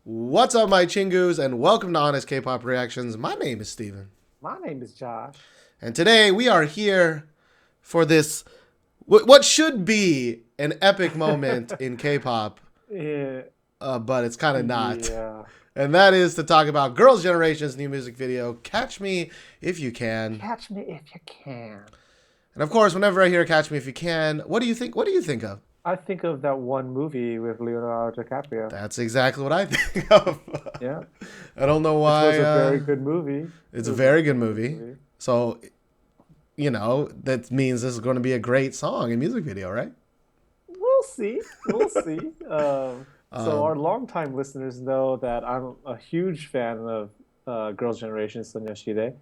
What's up, my chingus, and welcome to Honest K-Pop Reactions. My name is Steven. My name is Josh. And today we are here for this, what should be an epic moment in K-pop, Yeah. but it's kind of not. Yeah. And that is to talk about Girls' Generation's new music video, Catch Me If You Can. Catch me if you can. And of course, whenever I hear Catch Me If You Can, what do you think? What do you think of? I think of that one movie with Leonardo DiCaprio. That's exactly what I think of. Yeah. I don't know why. It was a very good movie. It's a very good movie. So, you know, that means this is going to be a great song and music video, right? We'll see. We'll see. So our longtime listeners know that I'm a huge fan of Girls' Generation, SNSD.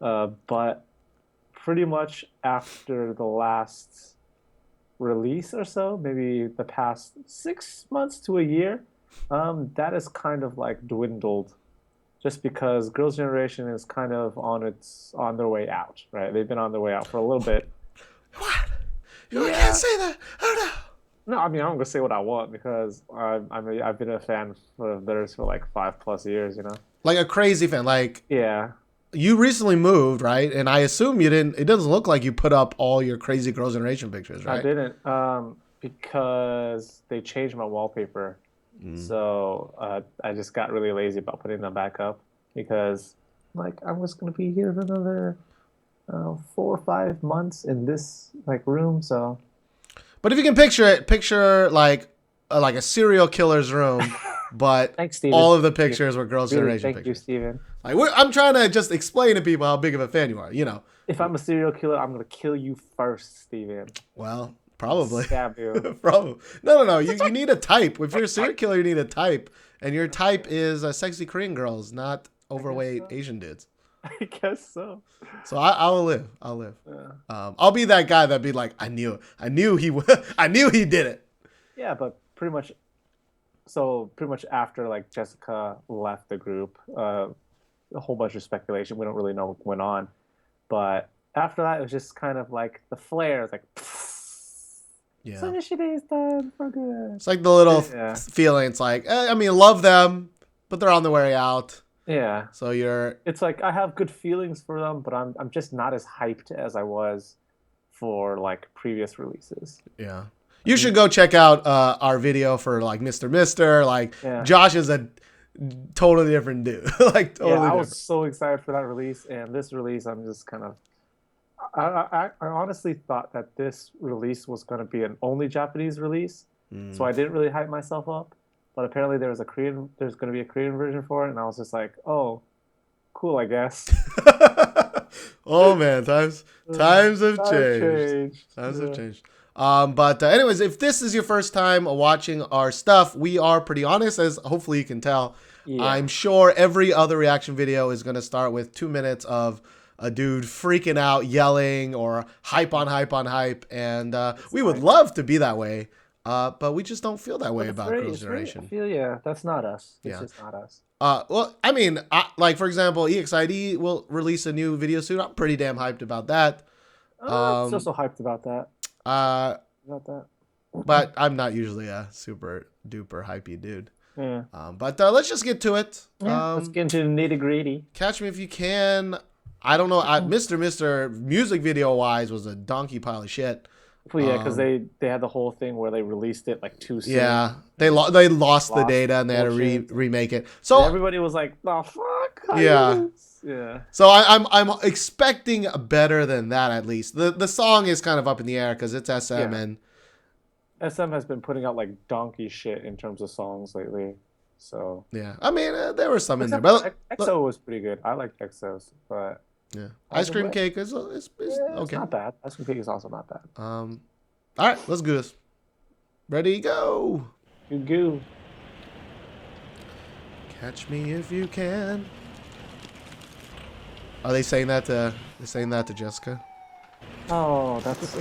But pretty much after the last release or so, maybe the past 6 months to a year, that is kind of like dwindled, just because Girls' Generation is kind of on their way out, right? They've been on their way out for a little bit. What? You can't say that. Oh no. No, I mean, I'm gonna say what I want because I've been a fan of theirs for like 5+ years, you know. Like a crazy fan. Like, yeah. You recently moved, right? And I assume you didn't. It doesn't look like you put up all your crazy Girls' Generation pictures, right? I didn't, because they changed my wallpaper. So I just got really lazy about putting them back up because, like, I was gonna be here for another 4 or 5 months in this like room. So, but if you can picture it, picture like a serial killer's room, but thanks, Steven. All of the pictures were Girls' Really, Generation thank pictures. you, Steven. Like, I'm trying to just explain to people how big of a fan you are. You know, if I'm a serial killer, I'm gonna kill you first, Steven. Well, probably. Stab you. Probably. No. You need a type. If you're a serial killer, you need a type, and your type is sexy Korean girls, not overweight Asian dudes. I guess so. So I will live. I'll live. Yeah. I'll be that guy that'd be like, I knew he did it. Yeah, but pretty much after like Jessica left the group, a whole bunch of speculation. We don't really know what went on, but after that, it was just kind of like the flare. It's like, yeah, Sunny is done for good. It's like the little feeling. It's like, I mean, love them, but they're on their way out. Yeah. So it's like I have good feelings for them, but I'm just not as hyped as I was for like previous releases. Yeah. You should go check out our video for like Mr. Like, Josh is a totally different dude. Like, totally different. I was so excited for that release, and this release, I'm just kind of. I honestly thought that this release was going to be an only Japanese release, so I didn't really hype myself up. But apparently there's going to be a Korean version for it, and I was just like, oh, cool, I guess. Oh man, times have changed. Times have changed. But anyways, if this is your first time watching our stuff, we are pretty honest, as hopefully you can tell. Yeah. I'm sure every other reaction video is going to start with 2 minutes of a dude freaking out, yelling, or hype on hype. And we would love to be that way, but we just don't feel that way about Girls' Generation. That's not us. It's just not us. Well, I mean, like, for example, EXID will release a new video soon. I'm pretty damn hyped about that. I'm so hyped about that. But I'm not usually a super duper hypey dude. Yeah. But let's just get to it. Let's get into the nitty gritty. Catch Me If You Can. I don't know. Mr. music video wise was a donkey pile of shit. Well, yeah, because they had the whole thing where they released it like too soon. Yeah, they lost the data and they had to remake it. So and everybody was like, "The fuck?" Yeah. Yeah. So I'm expecting better than that, at least. The song is kind of up in the air because it's SM and SM has been putting out like donkey shit in terms of songs lately. So yeah, I mean there were some in there, but EXO was pretty good. I liked EXO's, but yeah, Ice Cream Cake is okay. It's not bad. Ice Cream Cake is also not bad. All right, let's do this. Ready, go. You go. Catch me if you can. Are they saying that to Jessica? Oh, that's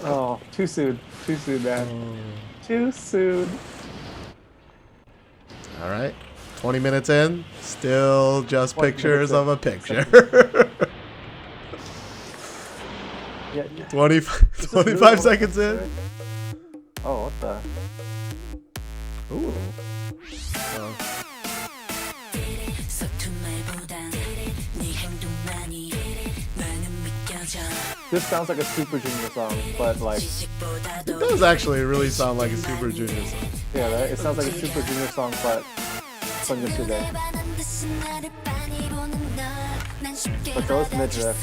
too soon. Too soon, man. Too soon. All right. 20 minutes in, still just pictures of a picture. 25 seconds in. Oh, what the? Ooh. this sounds like a Super Junior song, but like It does actually really sound like a Super Junior song. yeah, right? It sounds like a Super Junior song, but Sonyasude. But those midriff.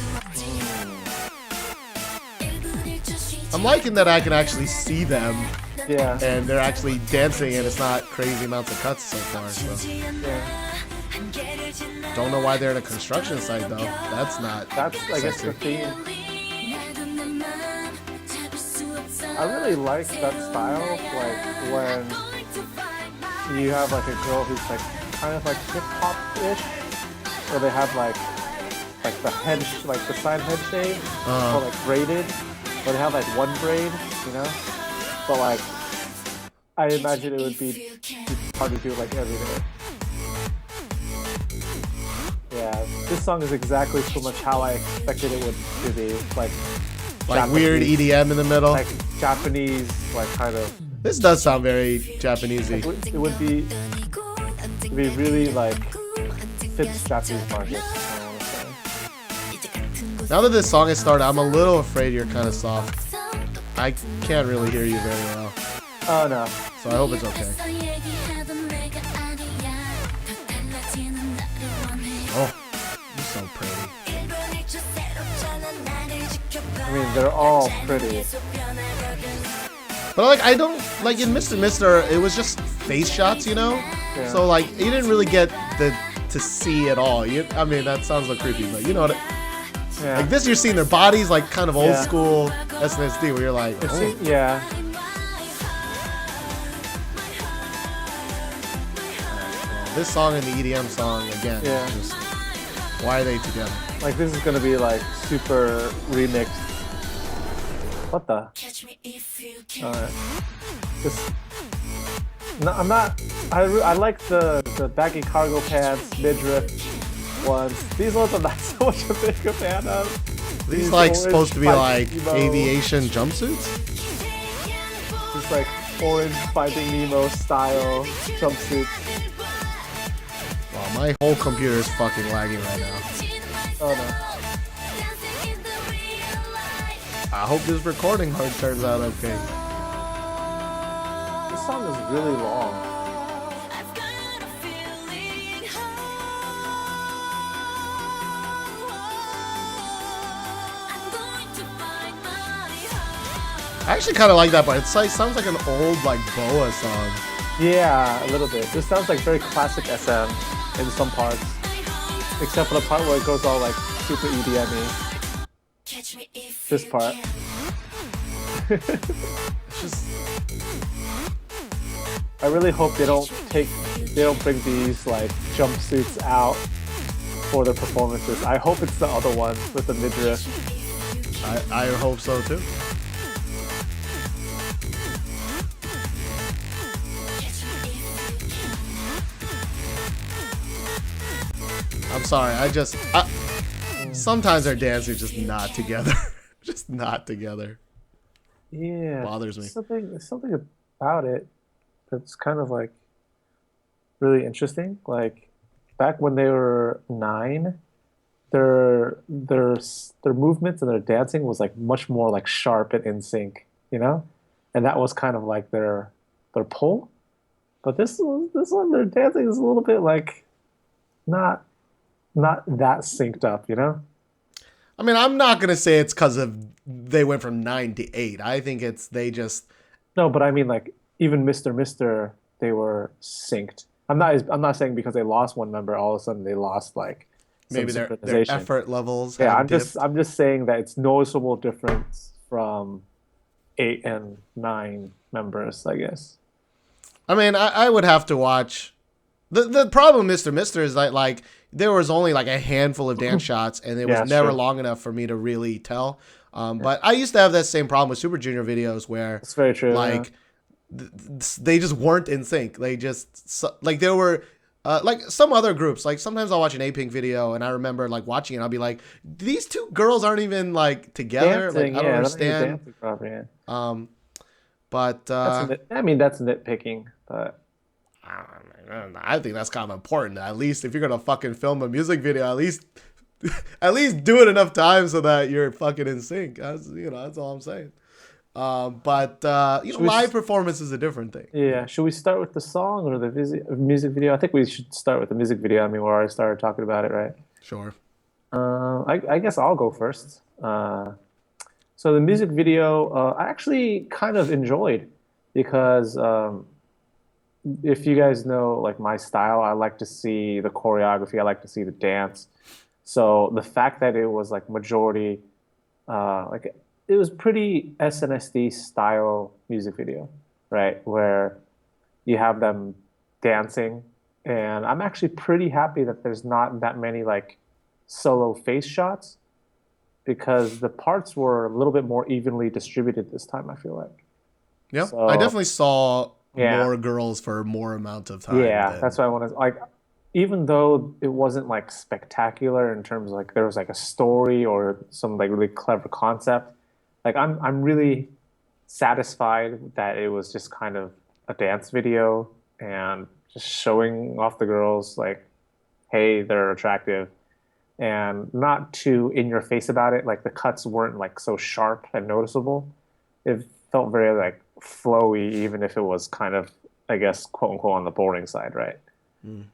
I'm liking that I can actually see them. Yeah. And they're actually dancing, and it's not crazy amounts of cuts so far. So Yeah. don't know why they're in a construction site though. That's not. That's I guess the theme. I really like that style, like when you have like a girl who's like kind of like hip hop ish, or they have like the head, like the side head shave, or like braided, or they have like one braid, you know. But like, I imagine it would be hard to do like every day. Yeah, this song is exactly so much how I expected it would to be, like weird EDM in the middle. like Japanese, like kind of. This does sound very Japanesey. It would be really like fits Japanese market. I want to say. Now that this song has started, I'm a little afraid you're kind of soft. I can't really hear you very well. Oh no. So I hope it's okay. Oh, you're so pretty. I mean, they're all pretty. But like, I don't like in Mr. Mister. It was just face shots, you know. Yeah. So like, you didn't really get to see it all. I mean, that sounds like creepy, but you know what? Yeah. Like this, you're seeing their bodies, like kind of old Yeah. school SNSD, where you're like, oh. Yeah. This song and the EDM song again. Yeah. Just, why are they together? Like this is gonna be like super remixed. What the? Alright. Just. No, I'm not. I like the baggy cargo pants, midriff ones. These ones I'm not so much a big fan of. These like orange supposed to be like Nemo. aviation jumpsuits? Just like orange Finding Nemo style jumpsuits. Wow, my whole computer is fucking lagging right now. Oh no. I hope this recording hard turns out okay. This song is really long. I actually kind of like that, but it sounds like an old like Boa song. Yeah, a little bit. This sounds like very classic SM in some parts. Except for the part where it goes all like super EDM-y. This part. It's just I really hope they don't bring these like jumpsuits out for the performances. I hope it's the other one with the midriff. I hope so too. I'm sorry. Sometimes our dancing is just not together. Just not together. Yeah. Bothers me. There's something about it that's kind of like really interesting. Like back when they were 9, their movements and their dancing was like much more like sharp and in sync, you know? And that was kind of like their pull. But this one, their dancing is a little bit like not that synced up, you know? I mean, I'm not gonna say it's because of they went from 9 to 8. I think it's they just. No, but I mean, like even Mr. They were synced. I'm not saying because they lost one member, all of a sudden they lost like Maybe some their synchronization. effort levels. Yeah, have dipped. I'm just saying that it's noticeable difference from 8 and 9 members, I guess. I mean, I would have to watch. The problem, Mr. Mister, is that like there was only like a handful of dance shots, and it was Yeah, never sure. long enough for me to really tell. But I used to have that same problem with Super Junior videos where It's very true. like they just weren't in sync. They just like there were like some other groups. Like sometimes I'll watch an A-Pink video and I remember like watching it. I'll be like, these two girls aren't even like together. Dancing, like I don't understand. dancing properly, yeah. But That's nitpicking, but I think that's kind of important. At least if you're gonna fucking film a music video, at least At least do it enough times so that you're fucking in sync. That's all I'm saying. But Should we? live performance is a different thing. Yeah. Should we start with the song or the music video? I think we should start with the music video. I mean, we already started talking about it, right? Sure. I guess I'll go first. So the music video, I actually kind of enjoyed because if you guys know like my style, I like to see the choreography, I like to see the dance. So the fact that it was like majority, like it was pretty SNSD style music video, right? Where you have them dancing, and I'm actually pretty happy that there's not that many like solo face shots because the parts were a little bit more evenly distributed this time, I feel like. Yeah, I So definitely saw yeah, more girls for more amount of time yeah, that's than. what I want to like. Even though it wasn't like spectacular in terms of like there was like a story or some like really clever concept, like I'm really satisfied that it was just kind of a dance video and just showing off the girls like, hey, they're attractive and not too in your face about it. Like the cuts weren't like so sharp and noticeable. It felt very like flowy, even if it was kind of, I guess, quote unquote, on the boring side, right? Mm.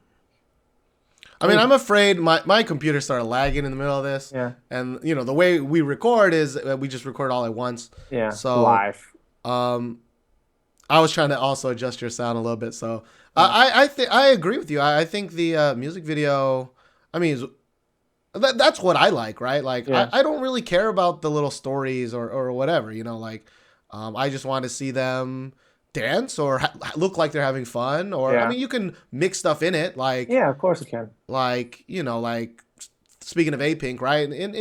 I What mean, do I'm you- afraid my computer started lagging in the middle of this, Yeah, and the way we record is we just record all at once. yeah, So live. um, I was trying to also adjust your sound a little bit. So Yeah, I think I agree with you. I think the music video. I mean, that's what I like, right? Like yeah, I don't really care about the little stories or whatever. Like I just want to see them dance or look like they're having fun. Or I yeah, mean, you can mix stuff in it, yeah. Of course you can. like speaking of A-Pink, right? In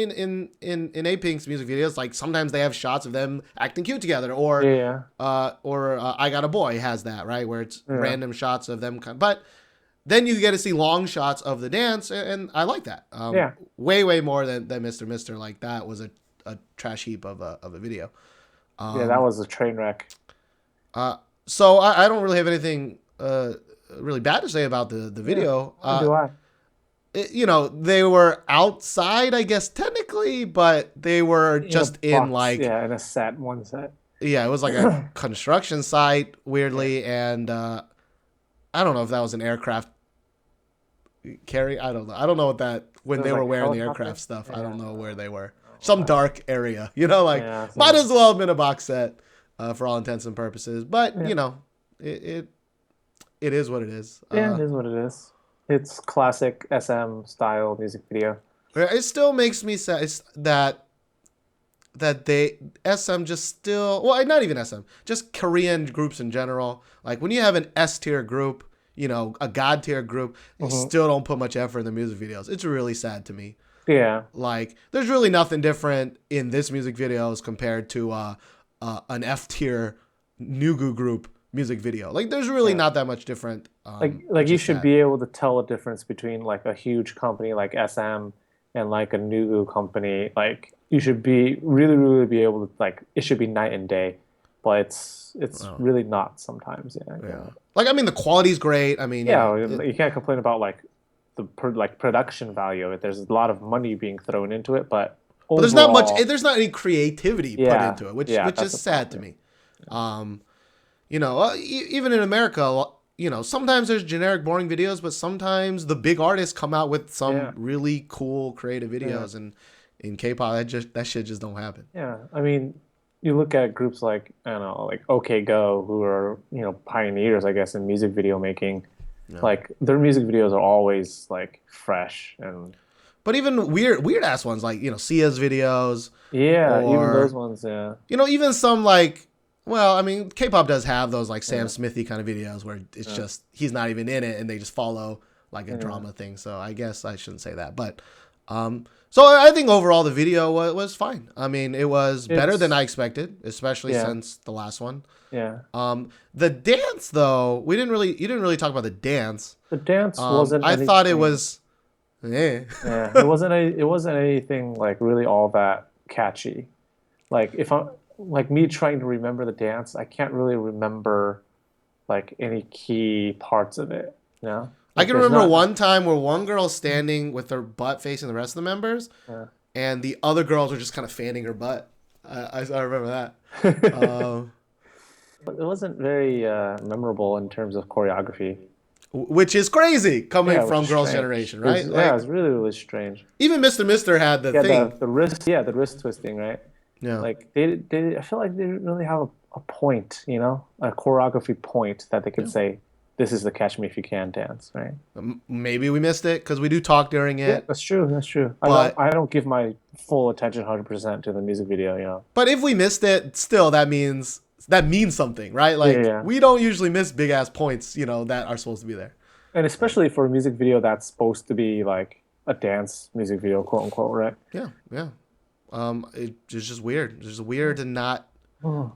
A-Pink's music videos, like sometimes they have shots of them acting cute together, or Yeah, I Got a Boy has that, right, where it's yeah, random shots of them. But then you get to see long shots of the dance, and I like that. yeah, Way more than Mr. Mister. Like that was a trash heap of a video. yeah. That Um, was a train wreck. so I don't really have anything really bad to say about the Yeah, video. nor do I. They were outside, I guess technically, but they were In a just in box, like, yeah, in a set, one set. yeah, it was like a construction site Yeah, weirdly, and I don't know if that was an aircraft carry. I don't know. I don't know what that when it was they were like wearing the helicopter. aircraft stuff. I Yeah, don't know where they were. oh, Some dark area, like yeah, might so, as well have been a box set for all intents and purposes. But yeah, it it, it is what it is. yeah. It is what it is. It's classic SM style music video. It still makes me sad that they SM just still, well, not even SM, just Korean groups in general. Like when you have an S tier group, a God tier group, they Hmm. still don't put much effort in the music videos. It's really sad to me. Yeah, Like there's really nothing different in this music video as compared to an F tier Nugu group music video. Like there's really yeah. not that much different, Like which you is should sad. be able to tell a difference between like a huge company like SM and like a Nugu company. Like you should be really be able to like it should be night and day, but it's Oh, really not sometimes. Yeah, yeah. Like I mean the quality's great. I mean, yeah. You can't complain about like like production value of it. There's a lot of money being thrown into it, but but there's not much. overall, There's not any creativity put yeah, into it, which yeah, which that's is the sad problem. to me. Um, even in America, sometimes there's generic, boring videos, but sometimes the big artists come out with some Yeah, really cool, creative yeah, videos, and in K-pop, that shit just don't happen. yeah. I mean, you look at groups like I don't know, like OK Go, who are pioneers, I guess, in music video making. Yeah. Like their music videos are always like fresh and But even weird ass ones like Sia's videos, yeah, even those or ones, yeah, even some like. Well, I mean, K-pop does have those like Sam yeah, Smithy kind of videos where it's yeah, just he's not even in it and they just follow like a yeah. drama thing. So I guess I shouldn't say that, but so I think overall the video was fine. I mean, it was better than I It's expected, especially yeah, since the last one. yeah. The dance though, you didn't really talk about the dance. The dance wasn't I thought it anything. was, eh. Yeah, it wasn't anything like really all that catchy. Like if I'm like me trying to remember the dance, I can't really remember like any key parts of it. You know? I Like can there's remember not. one time where one girl's standing with her butt facing the rest of the members, Yeah. and the other girls are just kind of fanning her butt. I remember that. It wasn't very memorable in terms of choreography. Which is crazy coming Yeah, which from is Girls' strange. Generation, It was, right? yeah, it Like was really really strange. even Mr. Mister had the Yeah, thing. the wrist, yeah, the wrist twisting, right? Yeah. Like I feel like they didn't really have a point, you know, a choreography point that they could Yeah. say, this is the Catch Me If You Can dance, right? Maybe we missed it because we do talk during Yeah, it. that's true. That's true. But I don't give my full attention 100% to the music video, you know. but if we missed it, still that means something, right? Yeah, Like yeah. we don't usually miss big ass points, that are supposed to be there. And especially for a music video that's supposed to be like a dance music video, quote unquote, right? Yeah, yeah. It's just weird. It's just weird to not. Oh,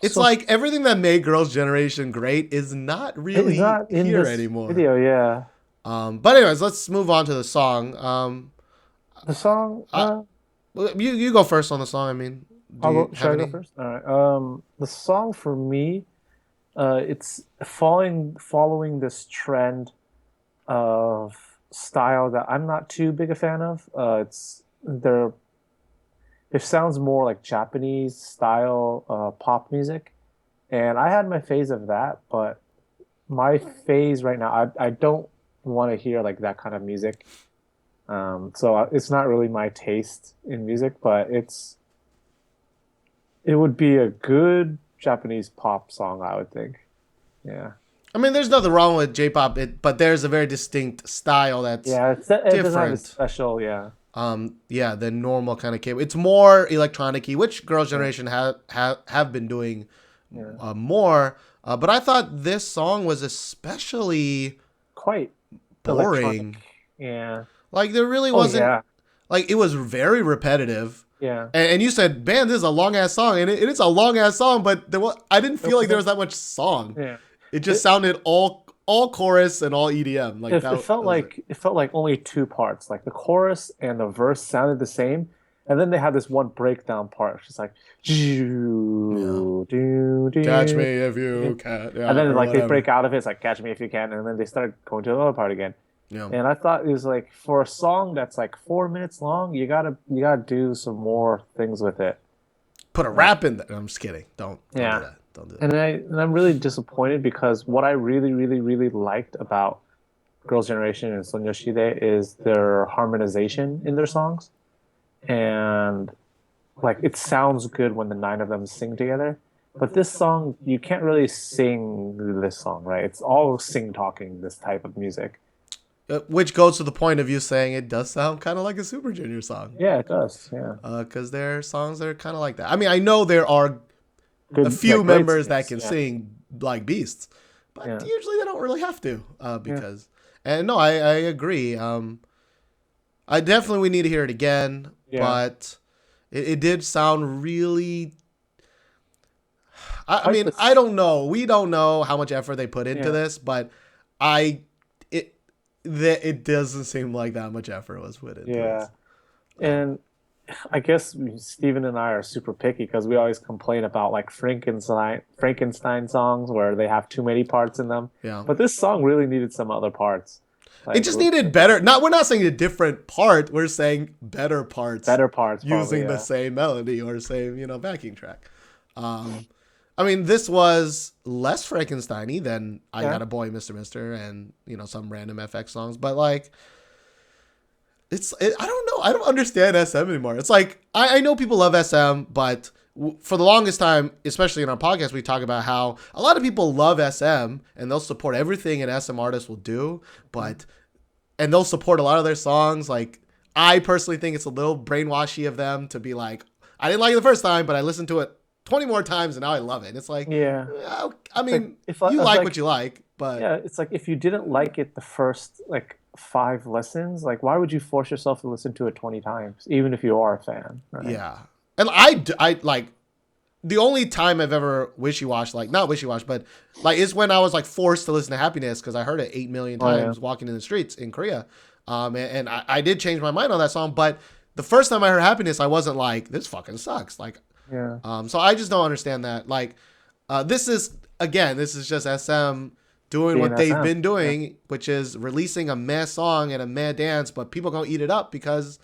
It's so like everything that made Girls' Generation great is not it's really not in here this anymore. video, yeah. But anyways, let's move on to the song. The song, You go first on the song. I mean, do you should have I go any? first? All right. The song for me, it's following this trend of style that I'm not too big a fan of. It sounds more like Japanese style pop music, and I had my phase of that, but my phase right now, I don't want to hear like that kind of music. So it's not really my taste in music, but it would be a good Japanese pop song, I would think. Yeah. I mean, there's nothing wrong with J-pop, but there's a very distinct style that's Yeah, it doesn't have a different. special, yeah. Yeah, than normal kind of K-pop. It's more electronic-y, which Girls' Generation have been doing Yeah. more. But I thought this song was especially Quite boring. electronic. Yeah. Like there really Oh wasn't. yeah. Like it was very repetitive. Yeah. And you said, "Man, this is a long ass song," and it is a long ass song. But I didn't feel like there was that much song. Yeah. It just sounded all chorus and all EDM. Like It, that. it felt like it felt like only two parts. Like the chorus and the verse sounded the same, and then they had this one breakdown part. It's just like do do do. Catch me if you can. Yeah, And then or like they whatever. break out of it. It's like catch me if you can, and then they start going to another part again. Yeah. And I thought it was like for a song that's like 4 minutes long, you gotta do some more things with it. Put a rap in there. I'm just kidding. Don't Yeah. do that. Don't do that. And I'm really disappointed because what I really, really, really liked about Girls' Generation and Sonyoshide is their harmonization in their songs. And like it sounds good when the nine of them sing together. But this song, you can't really sing this song, right? It's all sing talking, this type of music. Which goes to the point of you saying it does sound kind of like a Super Junior song. Yeah, it does. Yeah. Because their songs are kind of like that. I mean, I know there are Good, a few like, great members that singers, can yeah. sing like beasts, but Yeah. usually they don't really have to because. And no, I agree. I definitely we need to hear it again, Yeah. but it did sound really. I Like mean, this- I don't know. We don't know how much effort they put into Yeah. this, but it doesn't seem like that much effort was put into Yeah. this. And I guess Steven and I are super picky because we always complain about like Frankenstein songs where they have too many parts in them. Yeah. But this song really needed some other parts. Like, It just needed better. We're not saying a different part. We're saying better parts. better parts using probably, the same melody or same backing track. I mean, this was less Frankenstein-y than I Got a Boy, Mr. Mister, and some random FX songs. But like, I don't know. I don't understand SM anymore. It's like I know people love SM, but for the longest time, especially in our podcast, we talk about how a lot of people love SM and they'll support everything an SM artist will do, and they'll support a lot of their songs. Like, I personally think it's a little brainwashy of them to be like, I didn't like it the first time, but I listened to it 20 more times and now I love it. And it's like, yeah. I mean, If you it's like what you like, but yeah, it's like if you didn't like it the first like 5 listens, like why would you force yourself to listen to it 20 times, even if you are a fan? Right? yeah. And I like the only time I've ever wishy-washed, like not wishy-washed, but like is when I was like forced to listen to Happiness because I heard it 8 million times walking in the streets in Korea. And I did change my mind on that song, but the first time I heard Happiness, I wasn't like, this fucking sucks. Like, Yeah. so I just don't understand that. Like, this is just SM doing what they've been Yeah. doing, which is releasing a meh song and a meh dance, but people gonna eat it up because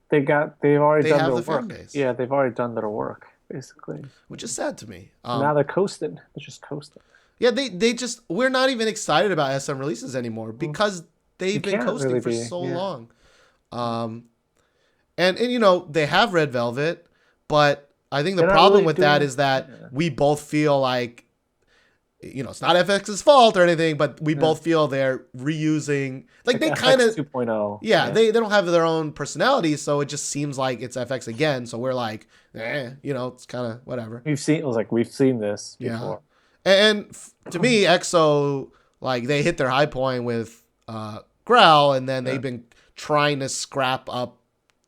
They've already they done have their the fan work. base, Yeah, they've already done their work, basically. which is sad to me. Now they're coasting. They're just coasting. Yeah, they just we're not even excited about SM releases anymore Mm. because You they've been can't coasting really for be. so Yeah. long. Um, and you know they have Red Velvet, but I think the They're not problem really with that doing. is that Yeah. we both feel like, you know, it's not FX's fault or anything, but we Yeah. both feel they're reusing, like Like they kind FX of, 2.0. yeah, Yeah. they don't have their own personalities, so it just seems like it's FX again. So we're like, you know, it's kind of whatever. We've seen this Yeah. before. And to me, EXO, like they hit their high point with Growl, and then Yeah. they've been trying to scrap up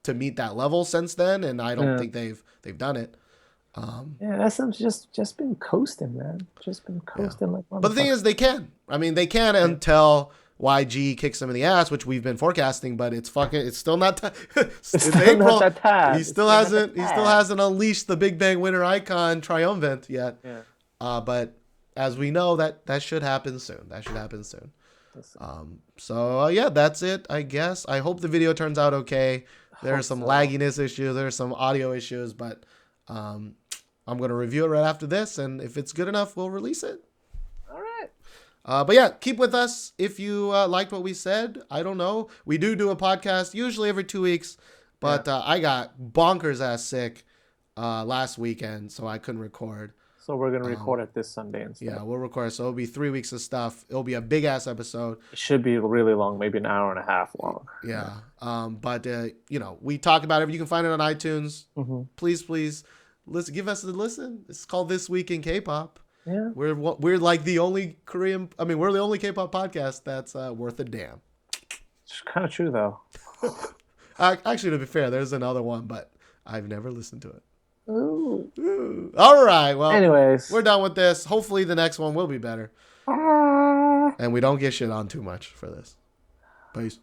to meet that level since then, and I don't Yeah. think they've done it. Yeah, SM's just been coasting, man. Just been Yeah. coasting like But the thing motherfucker. is, they can. I mean, they can Yeah. until YG kicks them in the ass, which we've been forecasting. But it's fucking. It's still not. It's It's still not April. that tad. He It's still still not that hasn't. He still tad. hasn't unleashed the Big Bang Winner icon triumphant yet. Yeah. But as we know, that should happen soon. That should happen soon. Listen. So yeah, that's it. I guess. I hope the video turns out okay. There are Hope some so. lagginess issues. There are some audio issues, but I'm gonna review it right after this, and if it's good enough, we'll release it. All right. But yeah, keep with us if you liked what we said. I don't know. We do a podcast usually every 2 weeks, but I got bonkers ass sick last weekend, so I couldn't record. So we're gonna record it this Sunday instead. Yeah, we'll record. So it'll be 3 weeks of stuff. It'll be a big ass episode. It should be really long, maybe an hour and a half long. Yeah. But you know, we talk about it. You can find it on iTunes. Mm-hmm. Please, listen. Give us a listen. It's called This Week in K-pop. Yeah. We're like the only Korean. I mean, we're the only K-pop podcast that's worth a damn. It's kind of true though. Actually, to be fair, there's another one, but I've never listened to it. Ooh. Ooh. All right. Well, Anyways, we're done with this. Hopefully, the next one will be better, Ah. and we don't get shit on too much for this. Peace.